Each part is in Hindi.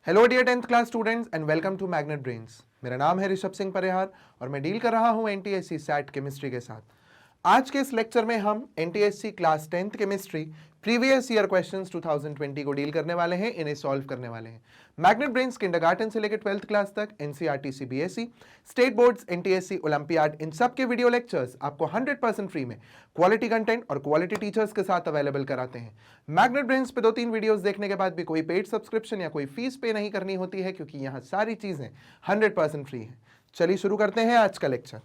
Hello dear 10th class students and welcome to Magnet Brains. मेरा नाम है ऋषभ सिंह परिहार और मैं डील कर रहा हूं एनटीएससी सैट केमिस्ट्री के साथ। आज के इस लेक्चर में हम NTSC class 10th chemistry previous year questions 2020 को डील करने वाले हैं, इन्हें सॉल्व करने वाले हैं। मैग्नेट ब्रेन्स किंडरगार्टन से लेकर 12th क्लास तक NCERT CBSE state boards NTSC olympiad, इन सब के वीडियो लेक्चर्स आपको 100% फ्री में क्वालिटी कंटेंट और क्वालिटी टीचर्स के साथ अवेलेबल कराते हैं। मैग्नेट ब्रेन्स पे 2-3 वीडियोस देखने के बाद भी कोई पेड सब्सक्रिप्शन या कोई फीस पे नहीं करनी होती है, क्योंकि यहाँ सारी चीजें 100% फ्री है। चलिए शुरू करते हैं आज का लेक्चर।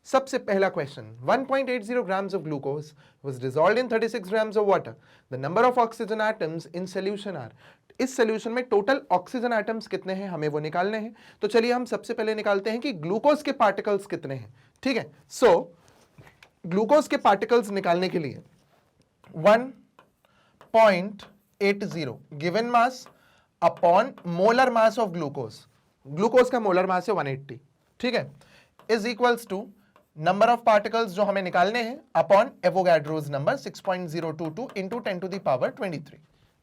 सबसे पहला question, 1.80 grams of glucose was dissolved in 36 grams of water. The number of oxygen atoms in solution are. इस सोल्यूशन में टोटल ऑक्सीजन एटम्स कितने हैं, हमें वो निकालने हैं। तो चलिए हम सबसे पहले निकालते हैं कि ग्लूकोज के पार्टिकल्स कितने हैं। ठीक है, सो ग्लूकोज के पार्टिकल्स निकालने के लिए 1.80 given mass upon molar mass of glucose, glucose का मोलर मास है 180, ठीक है, is equals to number of particles जो हमें निकालने हैं upon Avogadro's number 6.022 into 10 to the power 23।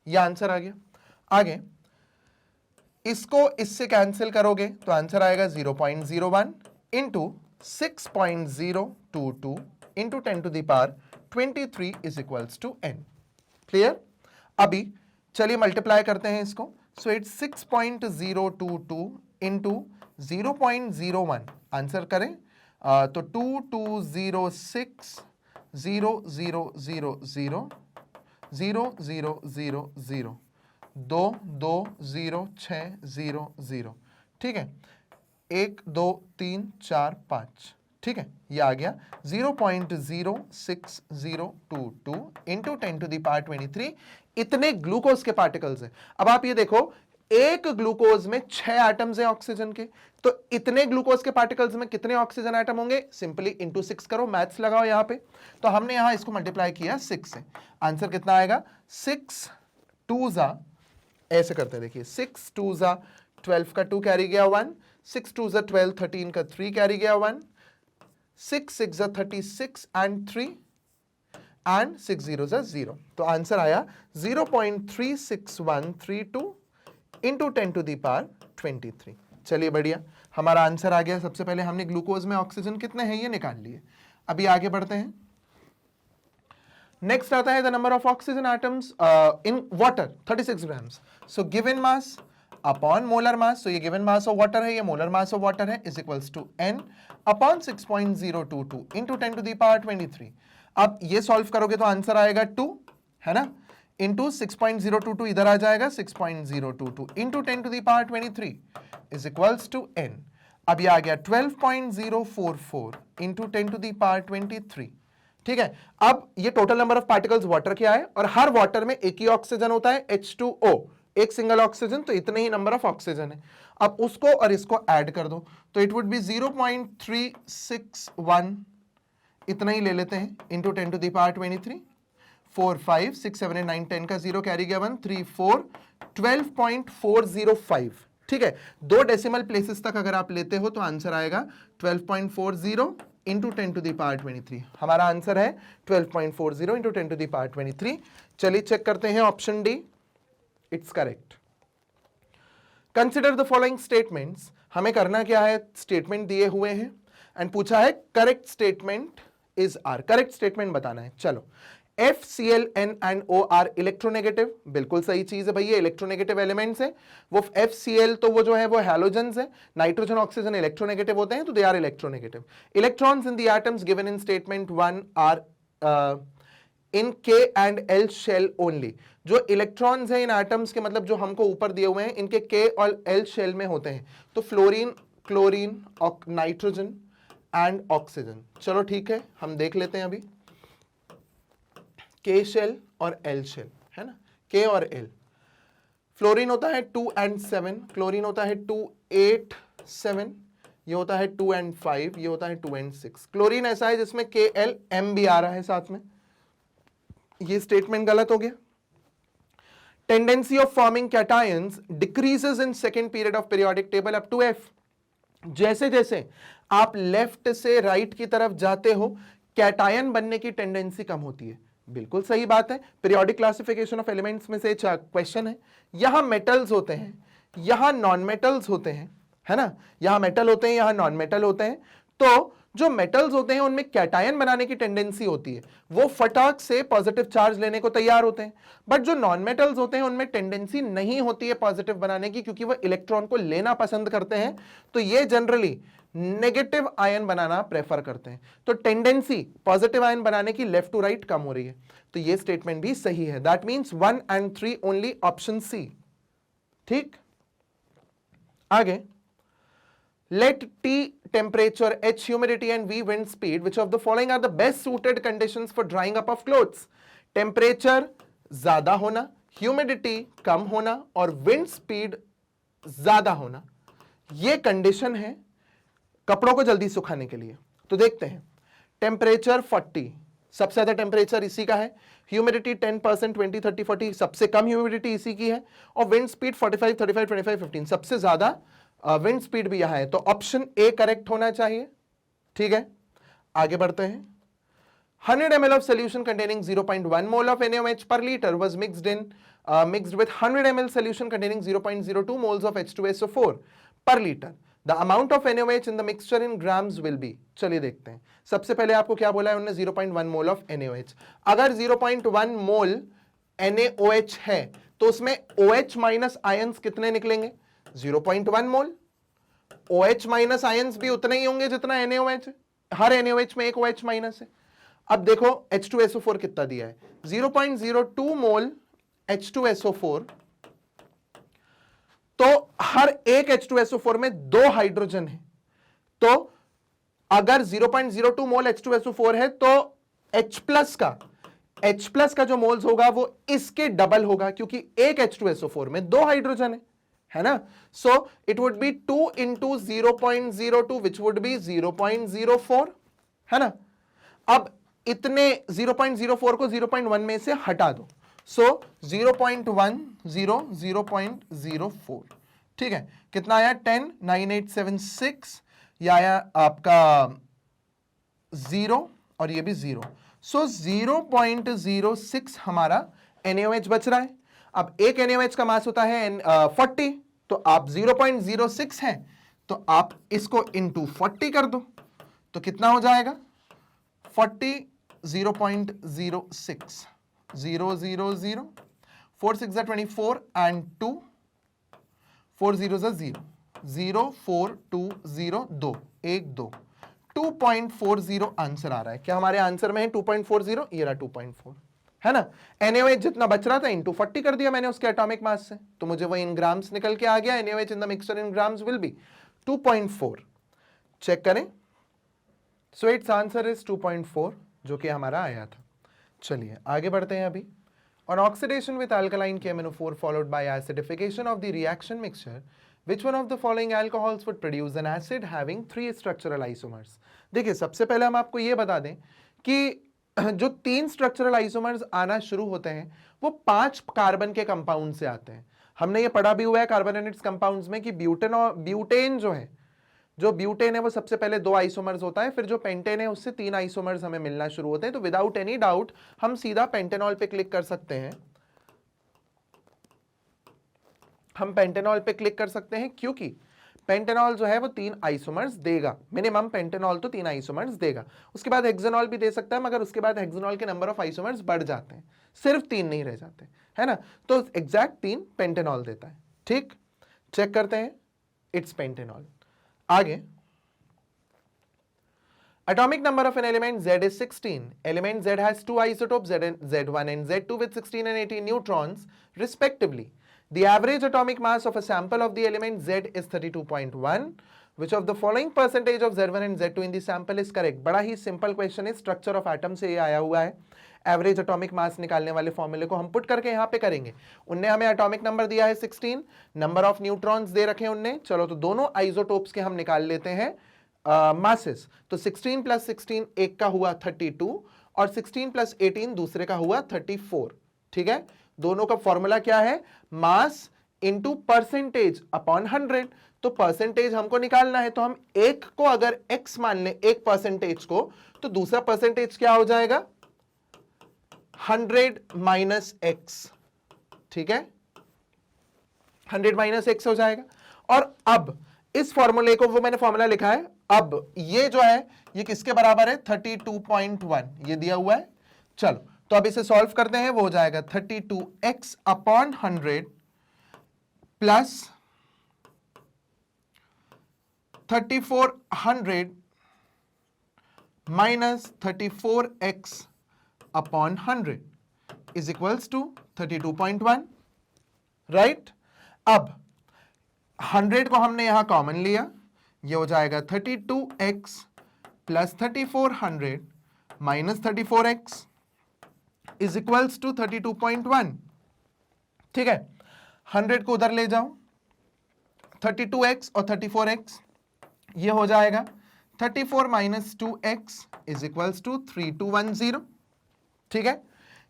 यह आंसर आ गया। आगे इसको इससे कैंसिल करोगे तो आंसर आएगा 0.01 into 6.022 into 10 to the power 23 is equals to n। Clear? अभी चलिए मल्टीप्लाई करते हैं इसको। सो इट्स 6.022 इंटू 0.01, आंसर करें तो 2206000000 2200600, ठीक है, 1 2 3 4 5, ठीक है, ये आ गया 0.06022 इंटू 10 टू द पावर 23। इतने ग्लूकोज के पार्टिकल्स हैं। अब आप ये देखो, एक ग्लूकोज में 6 एटम्स हैं ऑक्सीजन के, तो इतने ग्लूकोज के पार्टिकल्स में कितने ऑक्सीजन एटम होंगे? सिंपली इंटू 6 करो, मैथ्स लगाओ यहां पे। तो हमने यहां इसको मल्टीप्लाई किया 6 से, आंसर कितना आएगा? 6 2 जा, ऐसे करते हैं, देखिए 6 2 जा 12 का 2 कैरी गया 1, 6 2 जा 12 13 का 3 कैरी गया 1, 6 6 जा 36 एंड 3 एंड 6 0 जा 0। तो आंसर आया 0.36132 इंटू 10 टू दी पावर 23। चलिए बढ़िया, हमारा आंसर आ गया। सबसे पहले हमने ग्लूकोज में ऑक्सीजन कितने हैं ये निकाल लिए। अभी आगे बढ़ते हैं। नेक्स्ट आता है the number of oxygen atoms in water 36 grams. So given mass upon molar mass, तो ये गिवन मास ऑफ वाटर है, ये मोलर मास ऑफ वाटर है, is equals to n upon 6.022 into 10 to the power 23। अब ये सॉल्व करोगे तो आंसर आएगा 2, है ना, इंटू 6.022 इधर आ जाएगा, 6.022 into 10 to the power 23 is equals to n। अब ये आ गया 12.044 इंटू 10 टू द पावर 23, ठीक है। अब ये total number of particles water क्या है, और हर वाटर में एक ही ऑक्सीजन होता है, H2O, एक सिंगल ऑक्सीजन, तो इतने ही नंबर ऑफ ऑक्सीजन है। अब उसको और इसको ऐड कर दो तो इट वुड बी 0.361, इतना ही ले लेते हैं, इंटू 10 टू द पावर 23, 4 5 6 7 8 9 10 का 0 कैरी गया 1, 3 4 12.405, ठीक है। 2 डेसिमल प्लेसेस तक अगर आप लेते हो तो आंसर आएगा 12.40 इंटू 10 टू द पावर 23। हमारा आंसर है 12.40 इंटू 10 टू द पावर 23। चलिए चेक करते हैं option D, it's correct. Consider the following statements. हमें करना क्या है, स्टेटमेंट दिए हुए हैं एंड पूछा है correct statement is are, correct statement बताना है। चलो, FCl, N and O are electronegative, बिल्कुल सही चीज है भाई, ये इलेक्ट्रोनेगेटिव एलिमेंट्स है। वो FCl तो वो जो है वो हैलोजेंस है, नाइट्रोजन ऑक्सीजन इलेक्ट्रोनेगेटिव होते हैं, तो they are electronegative. Electrons in the atoms given in statement 1 are in K and L shell only. जो इलेक्ट्रॉन्स हैं इन एटम्स के, मतलब जो हमको ऊपर दिए हुए हैं, इनके K और L शेल में होते हैं, तो fluorine, chlorine, nitrogen and oxygen. चलो ठीक है, हम देख लेते हैं अभी। K शेल और L शेल, है ना, K और L। फ्लोरीन होता है 2 and 7, क्लोरीन होता है 2 8 7, ये होता है 2 and 5, ये होता है 2 and 6। क्लोरीन ऐसा है जिसमें Kl M भी आ रहा है साथ में, ये स्टेटमेंट गलत हो गया। Tendency of forming cations decreases in second period of periodic table up to F। जैसे जैसे आप लेफ्ट से राइट की तरफ जाते हो, कैटायन बनने की टेंडेंसी कम होती है। बिल्कुल सही बात है, पीरियोडिक क्लासिफिकेशन ऑफ एलिमेंट्स में से क्वेश्चन है। यहां मेटल्स होते हैं, यहां नॉन मेटल्स होते हैं, है ना, यहां मेटल होते हैं, यहां नॉन मेटल होते हैं। तो जो मेटल्स होते हैं उनमें कैटायन बनाने की टेंडेंसी होती है, वो फटाक से पॉजिटिव चार्ज लेने को तैयार होते हैं। बट जो नॉन मेटल्स होते हैं उनमें टेंडेंसी नहीं होती है पॉजिटिव बनाने की, क्योंकि वो इलेक्ट्रॉन को लेना पसंद करते हैं। तो ये जनरली नेगेटिव आयन बनाना प्रेफर करते हैं। तो टेंडेंसी पॉजिटिव आयन बनाने की लेफ्ट टू राइट कम हो रही है। तो ये स्टेटमेंट भी सही है। That means 1 and 3 only, option C. ठीक, आगे, let T temperature, H humidity and V wind speed, which of the following are the best suited conditions for drying up of clothes? Temperature ज्यादा होना, ह्यूमिडिटी कम होना और विंड स्पीड ज्यादा होना, ये कंडीशन है कपड़ों को जल्दी सुखाने के लिए। तो देखते हैं, टेम्परेचर 40 सबसे ज्यादा टेम्परेचर इसी का है, ह्यूमिडिटी 10%, 20, 30, 40 सबसे कम ह्यूमिडिटी इसी की है, और विंड स्पीड 45, 35, 25, 15 सबसे ज्यादा विंड स्पीड भी यहां है। तो ऑप्शन ए करेक्ट होना चाहिए। ठीक है, आगे बढ़ते हैं। 100 ml of solution containing 0.1 mole of NaOH per liter was mixed with 100 ml solution containing 0.02 moles of H2SO4 per liter. The amount of NaOH in the mixture in grams will be. चलिए देखते हैं। सबसे पहले आपको क्या बोला है उन्होंने, 0.1 मोल ऑफ NaOH। अगर 0.1 मोल NaOH है तो उसमें OH माइनस आयंस कितने निकलेंगे? 0.1 मोल। OH माइनस आयंस भी उतने ही होंगे जितना NaOH है, हर NaOH में एक OH माइनस है। अब देखो H2SO4 कितना दिया है, 0.02 मोल H2SO4, तो हर एक H2SO4 में 2 हाइड्रोजन है। तो अगर 0.02 मोल H2SO4 है तो H प्लस का जो मोल्स होगा वो इसके डबल होगा, क्योंकि एक H2SO4 में 2 हाइड्रोजन है ना। So it would be 2 into 0.02 which would be 0.04, है ना। अब इतने 0.04 को 0.1 में से हटा दो, सो 0.10, 0.04, ठीक है। कितना आया? 10, 9876, या आया आपका 0 और ये भी 0, सो 0.06 हमारा NaOH बच रहा है। अब एक NaOH का मास होता है 40, तो आप 0.06 है तो आप इसको इंटू 40 कर दो, तो कितना हो जाएगा? 40, 0.06, 0, 0, 0, 4 6 are 24 and 2, 4 0 are 0, 0 4 2 0 2 1 2, 2.40 आंसर आ रहा है। क्या हमारे आंसर में है 2.40? ये रहा 2.4, है ना। NaOH जितना बच रहा था इंटू 40 कर दिया मैंने उसके एटॉमिक मास से, तो मुझे वो इन ग्राम्स निकल के आ गया। NaOH in the mixture in grams will be 2.4। Check करें, सो इट्स आंसर इज 2.4, जो कि हमारा आया था। चलिए आगे बढ़ते हैं अभी। On oxidation with alkaline KMnO4 followed by acidification of the reaction mixture, which one of the following alcohols would produce an acid having 3 structural isomers? देखिए, सबसे पहले हम आपको ये बता दें कि जो 3 स्ट्रक्चरल आइसोमर्स आना शुरू होते हैं वो 5 कार्बन के कंपाउंड से आते हैं। हमने ये पढ़ा भी हुआ है कार्बन एंड इट्स कंपाउंड्स में कि ब्यूटेन जो है, जो ब्यूटेन है वो सबसे पहले 2 आइसोमर्स होता है, फिर जो पेंटेन है उससे 3 आइसोमर्स हमें मिलना शुरू होते हैं। तो विदाउट एनी डाउट हम सीधा पेंटेनॉल पे क्लिक कर सकते हैं, हम पेंटेनॉल पे क्लिक कर सकते हैं, क्योंकि पेंटेनॉल जो है वो 3 आइसोमर्स देगा, मिनिमम पेंटेनॉल तो 3 आइसोमर्स देगा। उसके बाद हेक्सानॉल भी दे सकता है, मगर उसके बाद हेक्सानॉल के नंबर ऑफ आइसोमर्स बढ़ जाते हैं, सिर्फ 3 नहीं रह जाते, है ना। तो एग्जैक्ट 3 पेंटेनॉल देता है। ठीक, चेक करते हैं, इट्स पेंटेनॉल। आगे, atomic number of an element Z is 16. Element Z has 2 isotopes Z1 and Z2 with 16 and 18 neutrons respectively. The average atomic mass of a sample of the element Z is 32.1. Which of the following percentage of Z1 and Z2 in the sample is correct? बड़ा ही सिंपल क्वेश्चन है, स्ट्रक्चर ऑफ एटम से ये आया हुआ है। एवरेज एटॉमिक मास निकालने वाले फॉर्मूले को हम पुट करके यहाँ पे करेंगे। उनने हमें एटॉमिक नंबर दिया है 16, नंबर ऑफ न्यूट्रॉन्स दे रखे हैं उनने। चलो तो दोनों आइसोटोप्स के हम निकाल लेते हैं मासेस। तो 16 प्लस 16 एक का हुआ 32 और 16 प्लस 18 दूसरे का हुआ 34। ठीक है, दोनों का फॉर्मूला क्या है? Mass into percentage upon 100। तो परसेंटेज हमको निकालना है, तो हम एक को अगर x मान लें, एक परसेंटेज को, तो दूसरा परसेंटेज क्या हो जाएगा? 100 माइनस x। ठीक है, 100 माइनस एक्स हो जाएगा। और अब इस फॉर्मूले को, वो मैंने फॉर्मूला लिखा है, अब ये जो है ये किसके बराबर है, 32.1 ये दिया हुआ है। चलो तो अब इसे सॉल्व करते हैं, वो हो जाएगा 32x upon 100 plus 3400 minus 34x upon 100 is equals to 32.1, right. अब 100 को हमने यहां कॉमन लिया, ये हो जाएगा 32x plus 3400 minus 34x is equals to 32.1। ठीक है, 100 को उधर ले जाओ, 32x और 34x ये हो जाएगा 34 minus 2x is equals to 3210। ठीक है,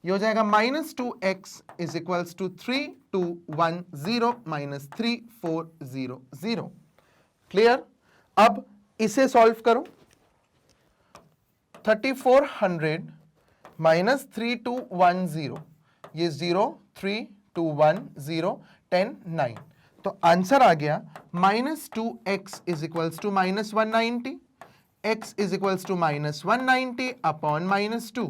ये हो जाएगा minus 2x is equals to 3210 minus 3400। Clear. अब इसे सॉल्व करो, 3400 माइनस 3210, ये 0 3 2 1 0 10 9, तो आंसर आ गया minus 2x is equals to minus 190, x is equals to minus 190 upon minus 2,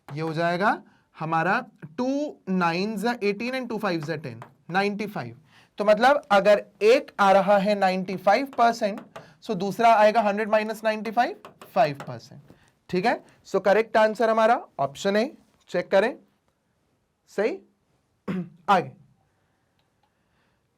ये हो जाएगा हमारा 2 9s 18 एंड 2 5s 10, 95। तो मतलब अगर एक आ रहा है 95%, सो दूसरा आएगा 100 माइनस 95 5%। ठीक है, सो करेक्ट आंसर हमारा ऑप्शन है, चेक करें, सही। आगे,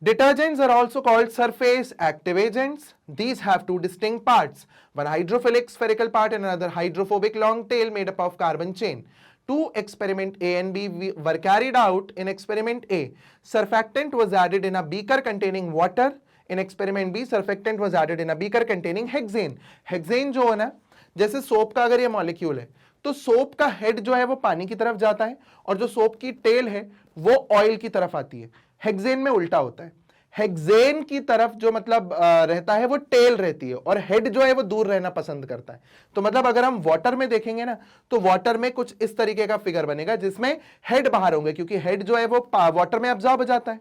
detergents are also called surface active agents. These have two distinct parts, one hydrophilic spherical part and another hydrophobic long tail made up of carbon chain. Two experiment A and B were carried out. In experiment A, surfactant was added in a beaker containing water. In experiment B, surfactant was added in a beaker containing hexane. Hexane जो है ना, जैसे सोप का अगर ये मॉलिक्यूल है, तो सोप का हेड जो है वो पानी की तरफ जाता है और जो सोप की टेल है वो ऑयल की तरफ आती है। हेक्सेन में उल्टा होता है, हेक्सेन की तरफ जो मतलब रहता है वो टेल रहती है और हेड जो है वो दूर रहना पसंद करता है। तो मतलब अगर हम वाटर में देखेंगे ना, तो वाटर में कुछ इस तरीके का फिगर बनेगा जिसमें हेड बाहर होंगे, क्योंकि हेड जो है वो वाटर में अब्सॉर्ब हो जाता है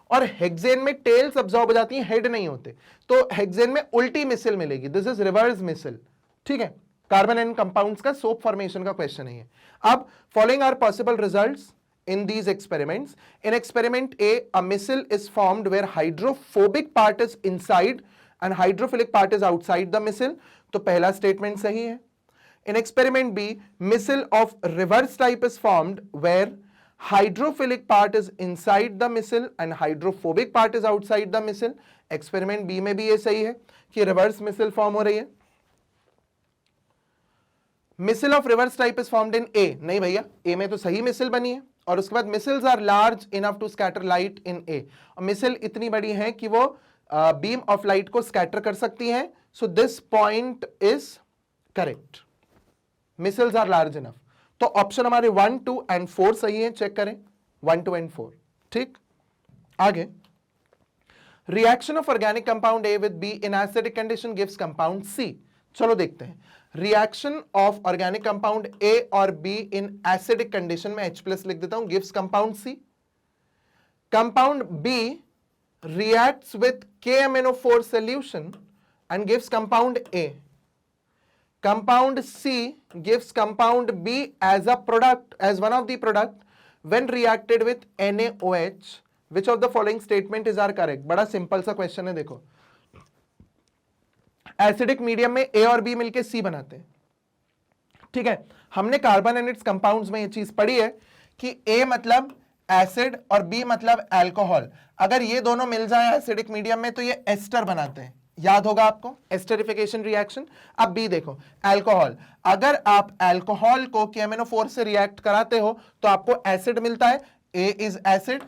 और हेक्सेन में टेल्स अब्सॉर्ब हो जाती हैं, हेड नहीं होते। तो हेक्सेन में उल्टी मिसल मिलेगी, दिस इज रिवर्स मिसल। ठीक है, कार्बन एंड कंपाउंड्स का सोप फॉर्मेशन का क्वेश्चन है ये। अब following are possible results in these experiments. In experiment A, a missile is formed where hydrophobic part is inside and hydrophilic part is outside the missile. तो पहला स्टेटमेंट सही है। In experiment B, missile of reverse type is formed where hydrophilic part is inside the missile and hydrophobic part is outside the missile. Experiment B में भी ये सही है कि रिवर्स मिसल फॉर्म हो रही है। Micelle of reverse type is formed in a, नहीं भैया, ए में तो सही मिसल बनी है। और उसके बाद micelles are large enough to scatter light in a, और मिसल इतनी बड़ी है कि वो बीम ऑफ लाइट को स्कैटर कर सकती हैं। So this point is correct, micelles are large enough. तो ऑप्शन हमारे 1 2 एंड 4 सही है, चेक करें 1 2 एंड 4। ठीक, आगे, reaction of organic compound A with B in acidic condition gives compound C. चलो देखते हैं, reaction of organic compound A और बी इन एसिडिक कंडीशन में H प्लस लिख देता हूं, gives compound C. Compound B reacts with KMnO4 solution and gives compound A. Compound C gives compound B as a product, as one of the product when reacted with NaOH। Which of the following statement is are correct. बड़ा सिंपल सा क्वेश्चन है, देखो, एसिडिक मीडियम में ए और बी मिलके सी बनाते हैं। ठीक है, हमने कार्बन एंड इट्स कंपाउंड्स में ये चीज पढ़ी है कि ए मतलब एसिड और बी मतलब अल्कोहल। अगर ये दोनों मिल जाए एसिडिक मीडियम में तो ये एस्टर बनाते हैं, याद होगा आपको, एस्टरिफिकेशन रिएक्शन। अब बी देखो, अल्कोहल, अगर आप अल्कोहल को KMnO4 से रिएक्ट कराते हो तो आपको एसिड मिलता है, ए इज एसिड,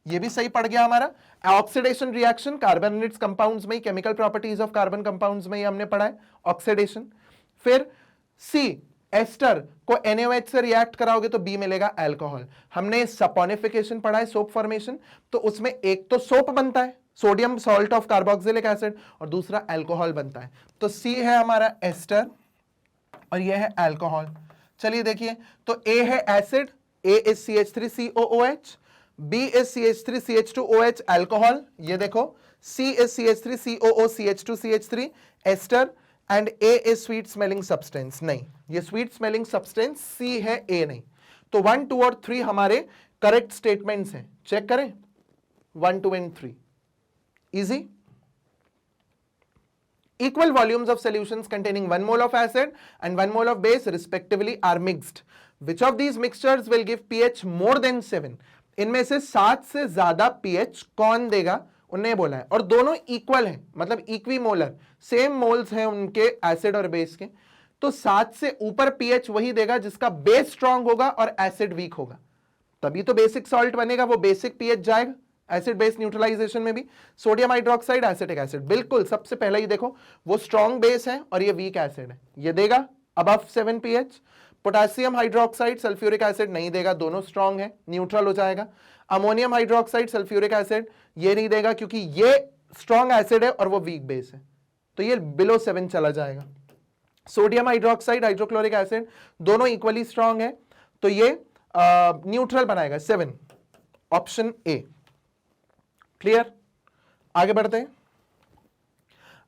ये भी सही पड़ गया हमारा। Oxidation reaction, carbon and its compounds में, chemical properties of carbon compounds में हमने पढ़ा है ऑक्सीडेशन। फिर सी, एस्टर को NaOH से रिएक्ट कराओगे तो बी मिलेगा अल्कोहल। हमने सपोनिफिकेशन पढ़ा है, सोप फॉर्मेशन, तो उसमें एक तो सोप बनता है, sodium salt of carboxylic acid, और दूसरा अल्कोहल बनता है। तो सी है हमारा एस्टर और यह है अल्कोहल। चलिए देखिए, तो ए है acid, A is CH3COOH, B is CH3 CH2OH alcohol, ये देखो C is CH3 COO CH2 CH3 ester and A is sweet smelling substance. नहीं, ये स्वीट स्मेलिंग सब्सटेंस C है, A नहीं। तो 1, 2 और 3 हमारे करेक्ट स्टेटमेंट्स हैं। चेक करें 1, 2 and 3। Easy. Equal volumes of solutions containing 1 mole of acid and 1 mole of base respectively are mixed. Which of these mixtures will give pH more than 7? इनमें से 7 से ज्यादा pH कौन देगा, उन्हें बोला है। और दोनों इक्वल हैं, मतलब इक्विमोलर, सेम मोल्स हैं उनके एसिड और बेस के। तो 7 से ऊपर pH वही देगा जिसका बेस स्ट्रांग होगा और एसिड वीक होगा, तभी तो बेसिक सॉल्ट बनेगा, वो बेसिक pH जाएगा। एसिड बेस न्यूट्रलाइजेशन में भी सोडियम हाइड्रोक्साइड एसिटिक एसिड, बिल्कुल सबसे पहले ही देखो वो स्ट्रॉन्ग बेस है और ये वीक एसिड है, ये देगा above 7 pH। Potassium hydroxide sulphuric acid नहीं देगा, दोनों स्ट्रॉन्ग है, न्यूट्रल हो जाएगा। अमोनियम हाइड्रोक्साइड सल्फ्यूरिक एसिड ये नहीं देगा क्योंकि ये स्ट्रॉन्ग एसिड है और वो वीक बेस है, तो ये बिलो 7 चला जाएगा। सोडियम हाइड्रोक्साइड हाइड्रोक्लोरिक एसिड दोनों इक्वली स्ट्रॉन्ग है, तो ये न्यूट्रल बनाएगा 7, ऑप्शन ए। क्लियर, आगे बढ़ते हैं।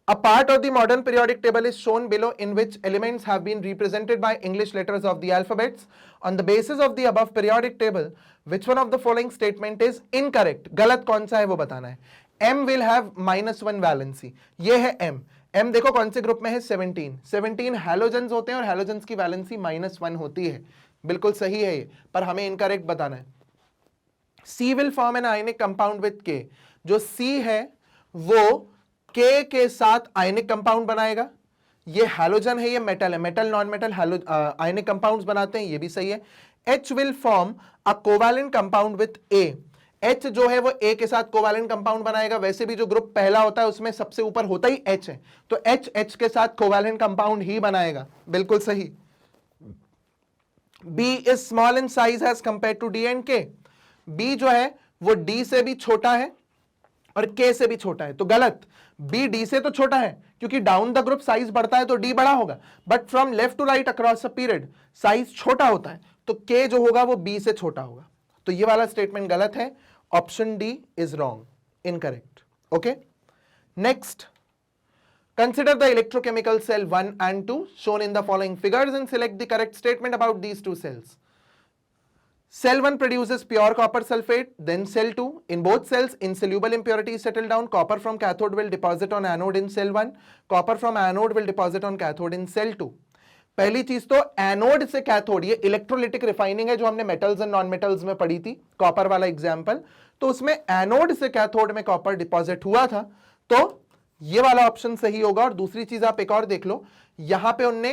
A part of the modern periodic table is shown below in which elements have been represented by English letters of the alphabets. On the basis of the above periodic table, which one of the following statement is incorrect? गलत कौन सा है वो बताना है। M will have -1 वैलेंसी, ये है M। M देखो कौन से ग्रुप में है, 17 हैलोजेंस होते हैं और हैलोजेंस की वैलेंसी -1 होती है, बिल्कुल सही है ये, पर हमें इनकरेक्ट बताना है। C will form an ionic compound with K, जो C है वो K के साथ आयनिक कंपाउंड बनाएगा। ये हैलोजन है, ये मेटल है, metal non metal ionic compounds बनाते हैं, ये भी सही है। H will form a covalent compound with A, H जो है वो A के साथ कोवैलेंट कंपाउंड बनाएगा। वैसे भी जो ग्रुप पहला होता है उसमें सबसे ऊपर होता ही H है, तो H के साथ कोवैलेंट कंपाउंड ही बनाएगा, बिल्कुल सही। B is small in size as compared to D and K, B जो है वो D से भी छोटा है और K से भी छोटा है, तो गलत। B D से तो छोटा है क्योंकि डाउन द ग्रुप साइज बढ़ता है तो D बड़ा होगा, but from left to right across a period size छोटा होता है, तो K जो होगा वो B से छोटा होगा। तो ये वाला स्टेटमेंट गलत है, option D is wrong, incorrect. Okay, next, consider the electrochemical cell 1 and 2 shown in the following figures and select the correct statement about these two cells. Cell 1 produces pure copper sulfate, then cell 2. In both cells, insoluble impurities settle down. Copper from cathode will deposit on anode in cell 1. Copper from anode will deposit on cathode in cell 2. पहली चीज तो एनोड से कैथोड, ये इलेक्ट्रोलिटिक रिफाइनिंग है जो हमने मेटल्स एंड नॉन मेटल्स में पढ़ी थी, कॉपर वाला एग्जांपल। तो उसमें एनोड से कैथोड में कॉपर डिपॉजिट हुआ था, तो ये वाला ऑप्शन सही होगा। और दूसरी चीज आप एक और देख लो, यहां पे उनने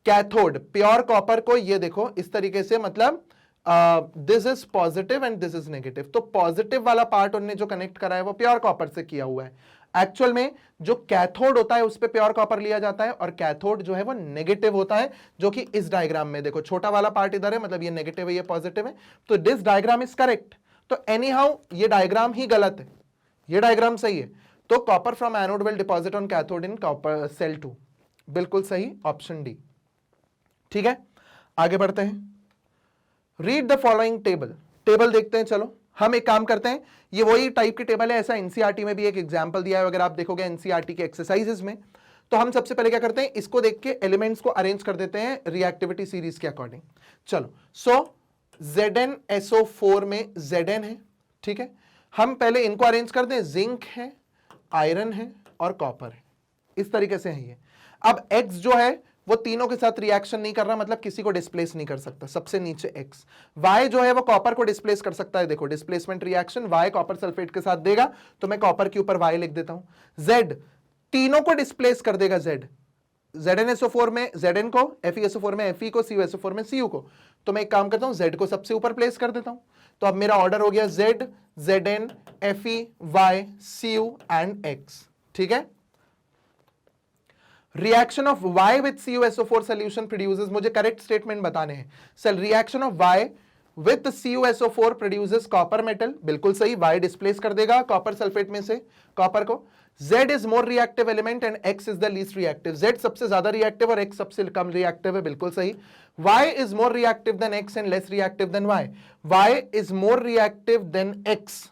कैथोड प्योर कॉपर को, ये देखो इस तरीके से, मतलब this is positive and this is negative, तो पॉजिटिव वाला पार्ट उनने जो कनेक्ट करा है वो प्योर कॉपर से किया हुआ है। एक्चुअल में जो कैथोड होता है उस पे प्योर कॉपर लिया जाता है और कैथोड जो है वो नेगेटिव होता है, जो कि इस डायग्राम में देखो छोटा वाला पार्ट इधर है, मतलब ये नेगेटिव है ये पॉजिटिव है, तो दिस डायग्राम इज करेक्ट। तो एनी हाउ ये डायग्राम ही गलत है, ये डायग्राम सही है। तो copper from anode will deposit on cathode in copper cell 2, बिल्कुल सही, ऑप्शन डी। ठीक है, आगे बढ़ते हैं। Read the following table, table देखते हैं। चलो हम एक काम करते हैं, ये वही टाइप की टेबल है, ऐसा एनसीईआरटी में भी एक एग्जांपल दिया है, अगर आप देखोगे एनसीईआरटी के एक्सरसाइजेस में। तो हम सबसे पहले क्या करते हैं, इसको देख के एलिमेंट्स को अरेंज कर देते हैं रिएक्टिविटी सीरीज के अकॉर्डिंग। चलो, सो ZnSO4 में Zn है, ठीक है, हम पहले इनको अरेंज कर दें, जिंक है, आयरन है और कॉपर है, इस तरीके से है ये। अब X जो है वो तीनों के साथ रिएक्शन नहीं कर रहा, मतलब किसी को डिस्प्लेस नहीं कर सकता, सबसे नीचे X। Y जो है वो कॉपर को डिस्प्लेस कर सकता है, देखो displacement reaction Y copper sulphate के साथ देगा, तो मैं कॉपर के ऊपर Y लिख देता हूं। Z तीनों को डिस्प्लेस कर देगा, ZnSO4 में Zn को, FeSO4 में Fe को, CuSO4 में Cu को, तो मैं एक काम करता हूं Z को सबसे ऊपर प्लेस कर देता हूं। तो अब मेरा ऑर्डर हो गया Z, Zn, Fe, Y, Cu and X, ठीक है। Reaction of Y with CuSO4 solution produces, मुझे करेक्ट स्टेटमेंट बताने हैं। Sir reaction of Y with CuSO4 produces copper metal, बिल्कुल सही, Y डिस्प्लेस कर देगा कॉपर सल्फेट में से कॉपर को। Z is more reactive element and X is the least reactive, Z सबसे ज्यादा रिएक्टिव और X सबसे कम रिएक्टिव है, बिल्कुल सही। Y is more reactive than X and less reactive than Y, Y is more reactive than X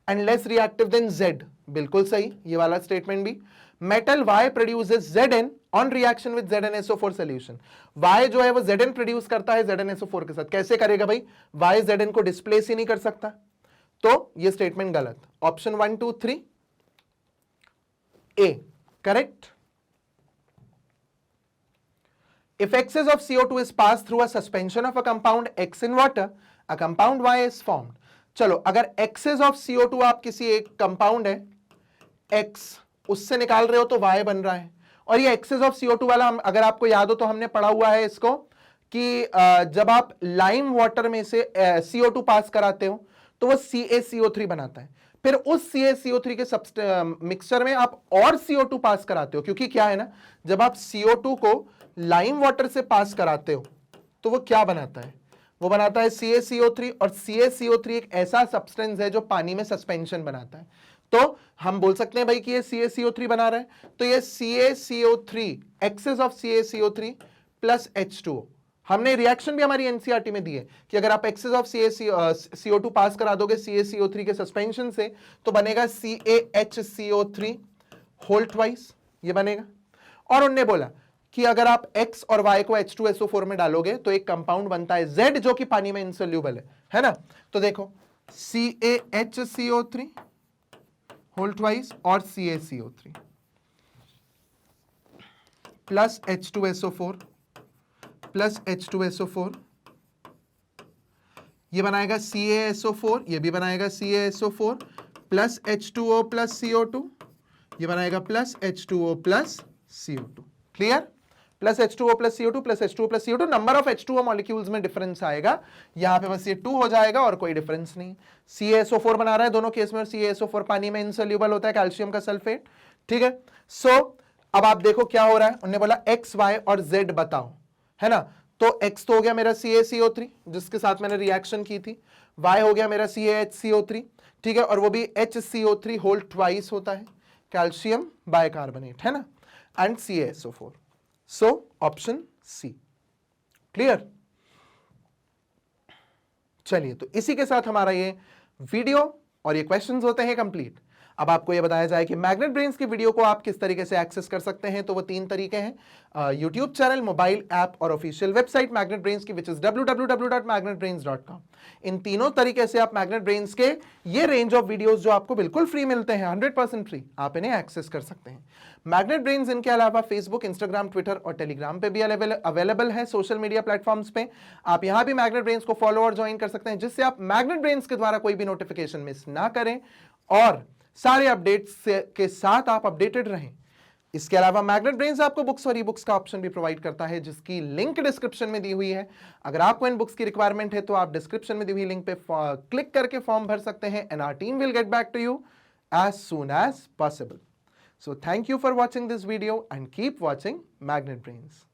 and less reactive than Z, बिल्कुल सही ये वाला स्टेटमेंट भी। Metal Y produces Zn on reaction with ZnSO4 solution, Y जो है वो Zn प्रोड्यूस करता है ZnSO4 के साथ, कैसे करेगा भाई, Y Zn को डिस्प्लेस ही नहीं कर सकता, तो ये स्टेटमेंट गलत। Option 1 2 3 A correct. If excess of CO2 is passed through a suspension of a compound X in water, a compound Y is formed. चलो अगर excess of CO2 आप किसी एक कंपाउंड है X उससे निकाल रहे हो तो Y बन रहा है, और ये excess of CO2 वाला अगर आपको याद हो तो हमने पढ़ा हुआ है इसको कि जब आप लाइम वाटर में से CO2 पास कराते हो तो वो CaCO3 बनाता है, फिर उस CaCO3 के मिक्सचर में आप और CO2 पास कराते हो, क्योंकि क्या है ना, जब आप CO2 को लाइम वाटर से पास कराते हो तो वो क्या बनाता है, वो बनाता है CaCO3, और CaCO3 एक ऐसा सब्सटेंस है जो पानी में सस्पेंशन बनाता है, तो हम बोल सकते हैं भाई कि ये CaCO3 बना रहा है, तो ये CaCO3 access of CaCO3 plus H2O, हमने रिएक्शन भी हमारी एनसीईआरटी में दी है कि अगर आप एक्सेस ऑफ CO2 पास करा दोगे CaCO3 के सस्पेंशन से तो बनेगा CaHCO3 होल ट्वाइस, ये बनेगा। और उन्होंने बोला कि अगर आप X और Y को H2SO4 में डालोगे तो एक कंपाउंड बनता है Z जो कि पानी में इनसोल्यूबल है ना, तो देखो CaHCO3 होल ट्वाइस और CaCO3 plus H2SO4 plus H2SO4, ये बनाएगा CaSO4, ये भी बनाएगा CaSO4 plus H2O plus CO2, ये बनाएगा plus H2O plus CO2, clear, plus H2O plus CO2 plus H2O plus CO2, number of H2O molecules में डिफरेंस आएगा, यहां पे बस ये 2 हो जाएगा और कोई डिफरेंस नहीं। CaSO4 बना रहा है दोनों केस में, और CaSO4 पानी में इनसोल्यूबल होता है कैल्शियम का सल्फेट, ठीक है। सो अब आप देखो क्या हो रहा है, उन्होंने बोला X Y और Z बताओ, है ना, तो X तो हो गया मेरा CaCO3 जिसके साथ मैंने रिएक्शन की थी, Y हो गया मेरा CaHCO3, ठीक है, और वो भी HCO3 होल ट्वाइस होता है कैल्शियम बाइकार्बोनेट, है ना, and CaSO4, so option C, clear. चलिए तो इसी के साथ हमारा ये वीडियो और ये क्वेश्चंस होते हैं कंप्लीट। अब आपको ये बताया जाए कि मैग्नेट ब्रेन्स की वीडियो को आप किस तरीके से एक्सेस कर सकते हैं, तो वो 3 तरीके हैं, यूट्यूब चैनल, मोबाइल ऐप और ऑफिशियल वेबसाइट मैग्नेट ब्रेन्स की, विच इज www.magnetbrains.com। इन तीनों तरीके से आप मैग्नेट ब्रेन्स के ये रेंज ऑफ वीडियोस जो आपको बिल्कुल फ्री मिलते हैं, 100% फ्री, आप इन्हें एक्सेस कर सकते हैं। मैग्नेट ब्रेन्स इनके अलावा फेसबुक, इंस्टाग्राम, ट्विटर और टेलीग्राम पे भी अवेलेबल है, सोशल मीडिया प्लेटफॉर्म्स पे। आप यहां भी मैग्नेट ब्रेन्स को फॉलो और ज्वाइन कर सकते हैं, जिससे आप मैग्नेट ब्रेन्स के द्वारा कोई भी नोटिफिकेशन मिस ना करें और सारे अपडेट्स के साथ आप अपडेटेड रहें। इसके अलावा मैग्नेट ब्रेन्स आपको बुक्स और ई बुक्स का ऑप्शन भी प्रोवाइड करता है, जिसकी लिंक डिस्क्रिप्शन में दी हुई है। अगर आपको इन बुक्स की रिक्वायरमेंट है तो आप डिस्क्रिप्शन में दी हुई लिंक पे क्लिक करके फॉर्म भर सकते हैं, and our team will get back to you as soon as possible. So thank you for watching this video and keep watching Magnet Brains.